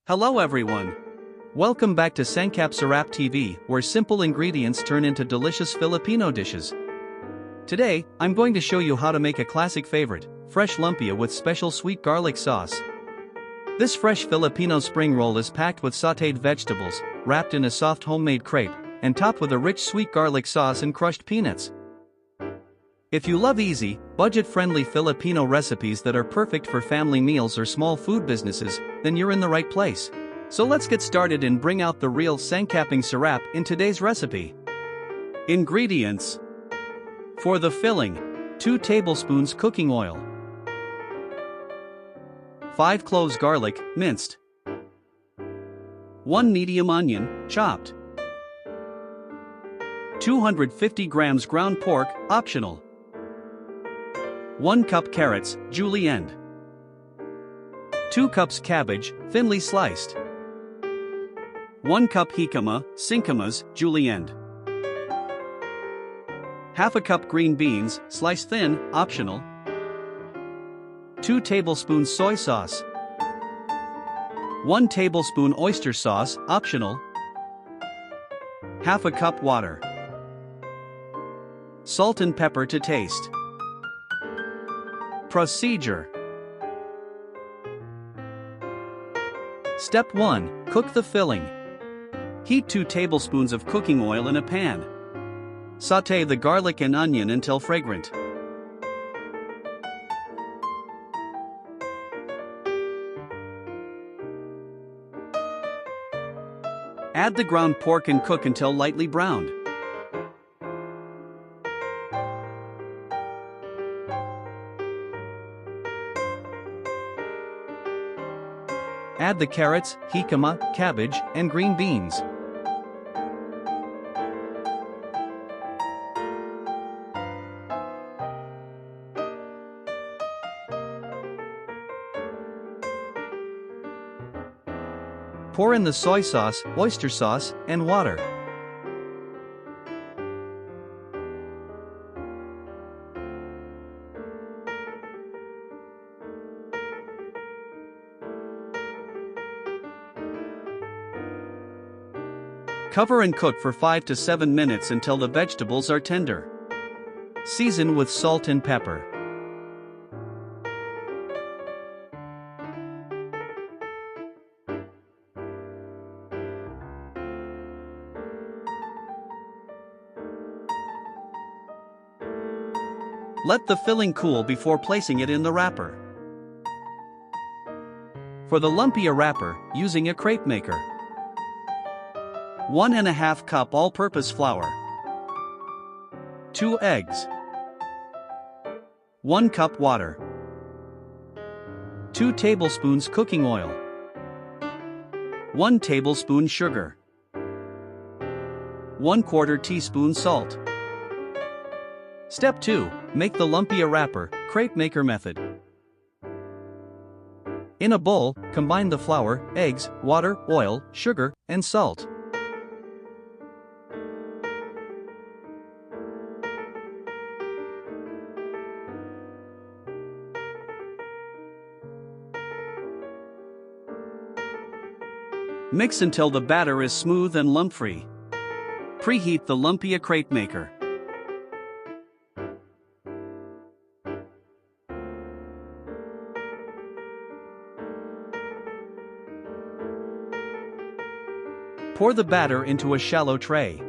Hello everyone. Welcome back to Singkamas TV, where simple ingredients turn into delicious Filipino dishes. Today, I'm going to show you how to make a classic favorite, fresh lumpia with special sweet garlic sauce. This fresh Filipino spring roll is packed with sautéed vegetables, wrapped in a soft homemade crepe, and topped with a rich sweet garlic sauce and crushed peanuts. If you love easy, budget-friendly Filipino recipes that are perfect for family meals or small food businesses, then you're in the right place. So let's get started and bring out the real Singkamas sarap in today's recipe. Ingredients. For the filling, 2 tablespoons cooking oil, 5 cloves garlic, minced, 1 medium onion, chopped, 250 grams ground pork, optional, 1 cup carrots, julienned, 2 cups cabbage, thinly sliced, 1 cup jicama, singkamas, julienned, half a cup green beans, sliced thin, optional, 2 tablespoons soy sauce, 1 tablespoon oyster sauce, optional, half a cup water, salt and pepper to taste. Procedure. Step 1. Cook the filling. Heat 2 tablespoons of cooking oil in a pan. Sauté the garlic and onion until fragrant. Add the ground pork and cook until lightly browned. Add the carrots, jicama, cabbage, and green beans. Pour in the soy sauce, oyster sauce, and water. Cover and cook for 5 to 7 minutes until the vegetables are tender. Season with salt and pepper. Let the filling cool before placing it in the wrapper. For the lumpia wrapper, using a crepe maker. 1½ cup all-purpose flour, 2 eggs, 1 cup water, 2 tablespoons cooking oil, 1 tablespoon sugar, 1/4 teaspoon salt. Step 2. Make the lumpia wrapper, crepe maker method. In a bowl, combine the flour, eggs, water, oil, sugar, and salt. Mix until the batter is smooth and lump-free. Preheat the lumpia crepe maker. Pour the batter into a shallow tray.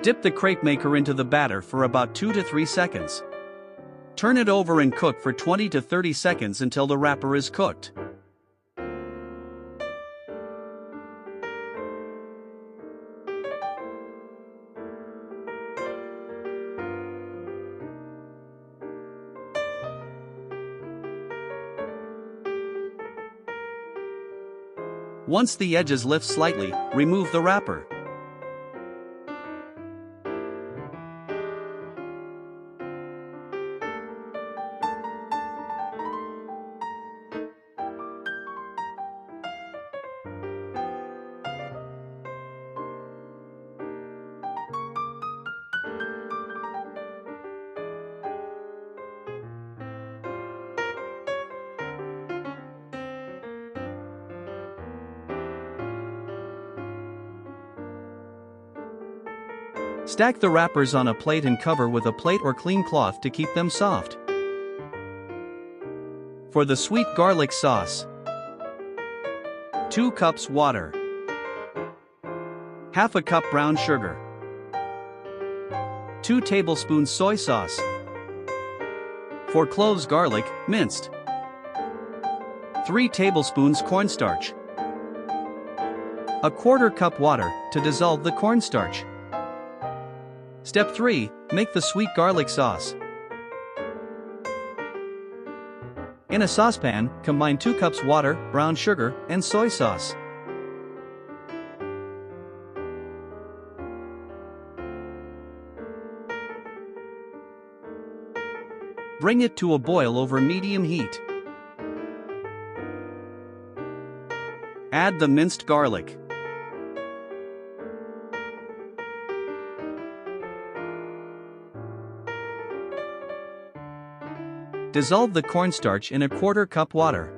Dip the crepe maker into the batter for about 2 to 3 seconds. Turn it over and cook for 20 to 30 seconds until the wrapper is cooked. Once the edges lift slightly, remove the wrapper. Stack the wrappers on a plate and cover with a plate or clean cloth to keep them soft. For the sweet garlic sauce, 2 cups water, half a cup brown sugar, 2 tablespoons soy sauce, 4 cloves garlic, minced, 3 tablespoons cornstarch, a quarter cup water to dissolve the cornstarch. Step 3. Make the sweet garlic sauce. In a saucepan, combine 2 cups water, brown sugar, and soy sauce. Bring it to a boil over medium heat. Add the minced garlic. Dissolve the cornstarch in a quarter cup water.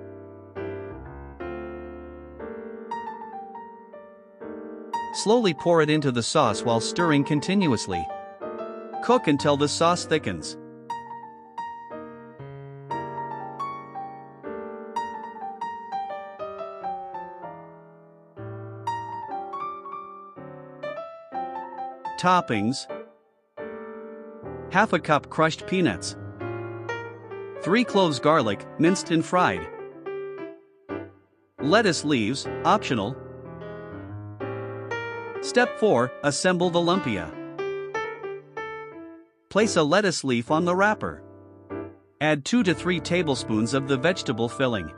Slowly pour it into the sauce while stirring continuously. Cook until the sauce thickens. Toppings: half a cup crushed peanuts, 3 cloves garlic, minced and fried. Lettuce leaves, optional. Step 4. Assemble the lumpia. Place a lettuce leaf on the wrapper. Add 2 to 3 tablespoons of the vegetable filling.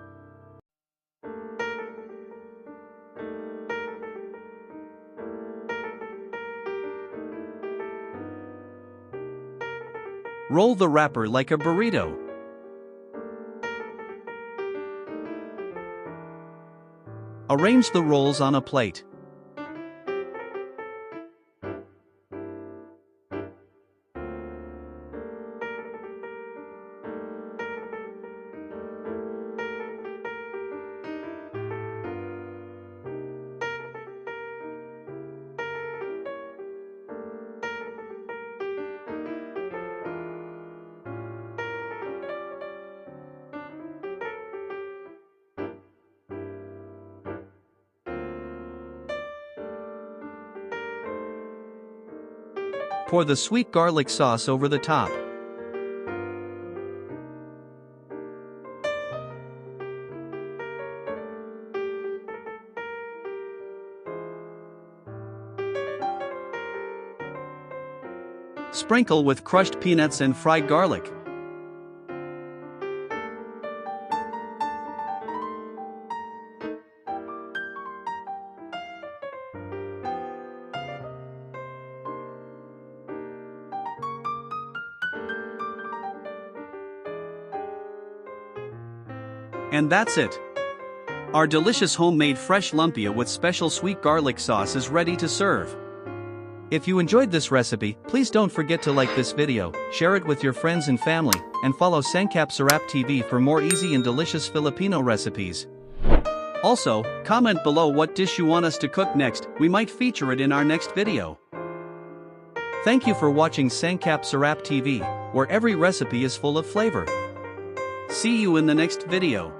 Roll the wrapper like a burrito. Arrange the rolls on a plate. Pour the sweet garlic sauce over the top. Sprinkle with crushed peanuts and fried garlic. And that's it. Our delicious homemade fresh lumpia with special sweet garlic sauce is ready to serve. If you enjoyed this recipe, please don't forget to like this video, share it with your friends and family, and follow Sangkap Sarap TV for more easy and delicious Filipino recipes. Also, comment below what dish you want us to cook next, we might feature it in our next video. Thank you for watching Sangkap Sarap TV, where every recipe is full of flavor. See you in the next video.